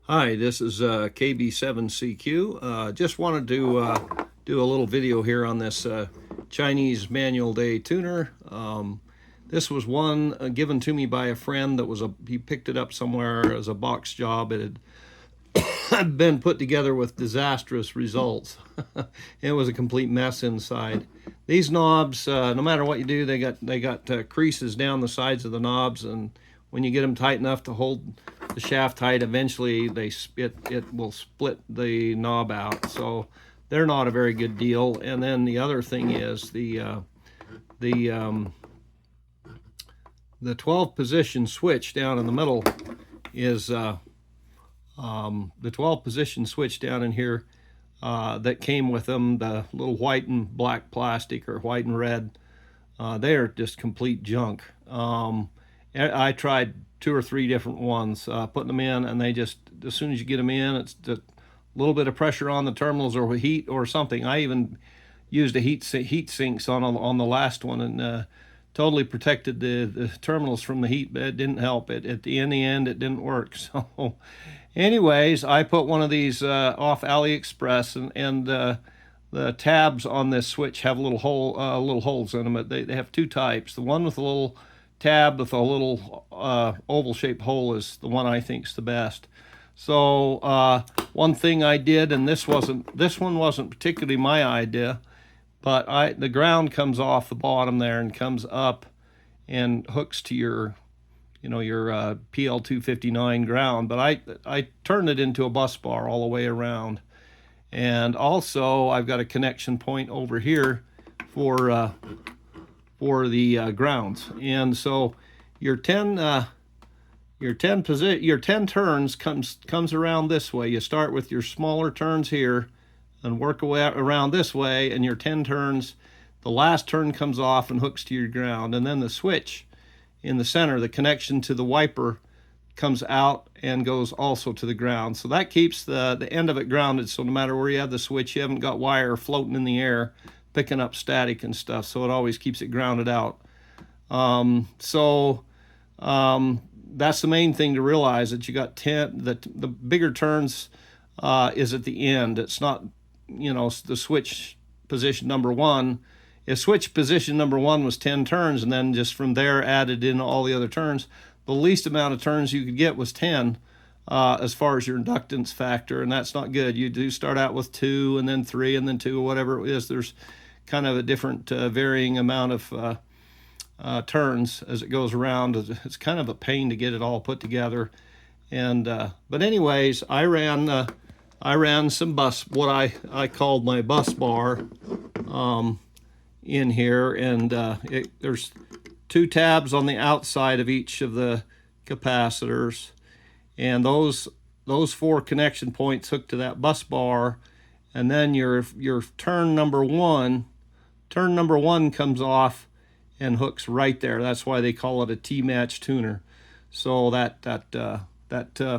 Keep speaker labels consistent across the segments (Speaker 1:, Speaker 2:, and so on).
Speaker 1: Hi, this is KB7CQ. Just wanted to do a little video here on this Chinese Manuel Days Tuner. This was one given to me by a friend that he picked it up somewhere as a box job. It had been put together with disastrous results. It was a complete mess inside. These knobs, no matter what you do, they got creases down the sides of the knobs, and when you get them tight enough to hold the shaft tight, eventually it will split the knob out. So they're not a very good deal. And then the other thing is the 12 position switch down in the middle is the 12 position switch down in here that came with them, the little white and black plastic or white and red, they are just complete junk. I tried 2 or 3 different ones, putting them in, and they just, as soon as you get them in, it's a little bit of pressure on the terminals or heat or something. I even used a heat sinks on the last one, and totally protected the terminals from the heat, but it didn't help. At the end, it didn't work. So anyways, I put one of these off AliExpress, and the tabs on this switch have little holes in them. They have 2 types. The one with a little tab with a little oval-shaped hole is the one I think is the best. So one thing I did, and this one wasn't particularly my idea, but the ground comes off the bottom there and comes up and hooks to your PL259 ground. But I turned it into a bus bar all the way around, and also I've got a connection point over here for the grounds. And so your 10 turns comes around this way. You start with your smaller turns here and work away around this way, and your 10 turns, the last turn comes off and hooks to your ground. And then the switch in the center, the connection to the wiper, comes out and goes also to the ground. So that keeps the end of it grounded, so no matter where you have the switch, you haven't got wire floating in the air picking up static and stuff. So it always keeps it grounded out. That's the main thing to realize, that you got 10, the bigger turns is at the end. It's not, the switch position number 1. If switch position number 1 was 10 turns, and then just from there added in all the other turns, the least amount of turns you could get was 10 as far as your inductance factor, and that's not good. You do start out with 2 and then 3 and then 2, or whatever it is. There's kind of a different varying amount of turns as it goes around. It's kind of a pain to get it all put together. And but anyways, I ran some what I called my bus bar in here, and there's 2 tabs on the outside of each of the capacitors, and those 4 connection points hook to that bus bar. And then your turn number 1 comes off and hooks right there. That's why they call it a T-match tuner. So that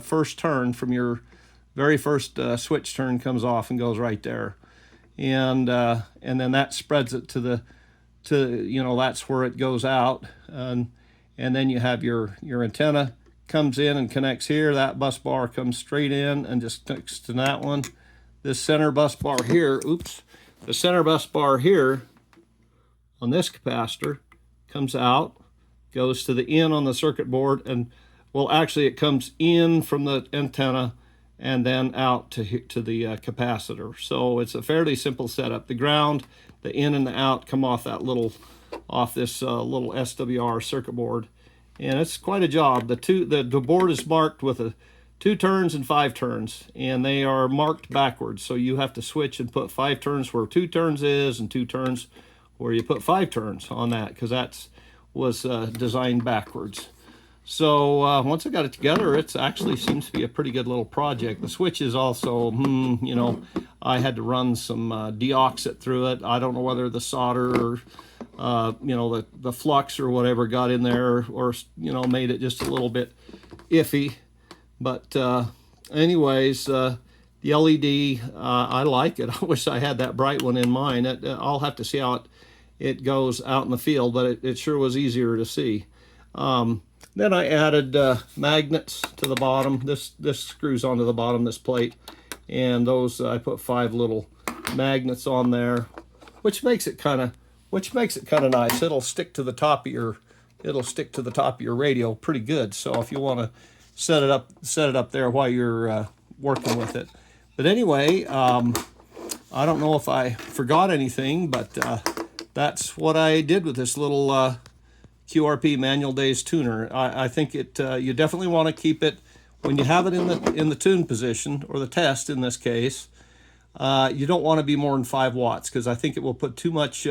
Speaker 1: first turn from your very first switch turn comes off and goes right there, and then that spreads it to that's where it goes out, and then you have your antenna comes in and connects here. That bus bar comes straight in and just connects to that one. This center bus bar here, the center bus bar here on this capacitor comes out, goes to the in on the circuit board, and well, actually it comes in from the antenna and then out to the capacitor. So it's a fairly simple setup. The ground, the in and the out come off this little SWR circuit board, and it's quite a job. The board is marked with 2 turns and 5 turns, and they are marked backwards. So you have to switch and put 5 turns where 2 turns is, and 2 turns where you put 5 turns on that, because was designed backwards. So once I got it together, it actually seems to be a pretty good little project. The switch is also, I had to run some deoxit through it. I don't know whether the solder or the flux or whatever got in there, or made it just a little bit iffy. But anyways, the LED, I like it. I wish I had that bright one in mine. I'll have to see how it goes out in the field, but it sure was easier to see. Then I added magnets to the bottom. This screws onto the bottom, this plate, and those I put 5 little magnets on there, which makes it kind of nice. It'll stick to the top of your radio pretty good. So if you want to set it up there while you're working with it. But anyway, I don't know if I forgot anything, but that's what I did with this little QRP Manuel Days Tuner. I think you definitely want to keep it when you have it in the tune position, or the test in this case. You don't want to be more than 5 watts, because I think it will put too much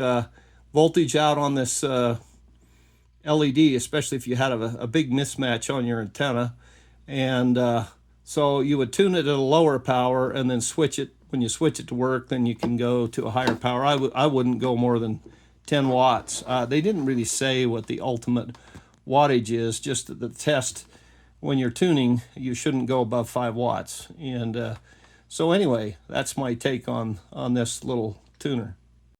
Speaker 1: voltage out on this LED, especially if you had a big mismatch on your antenna. And so you would tune it at a lower power and then switch it. When you switch it to work, then you can go to a higher power. I wouldn't go more than 10 watts. They didn't really say what the ultimate wattage is, just that the test, when you're tuning, you shouldn't go above 5 watts. And so anyway, that's my take on this little tuner.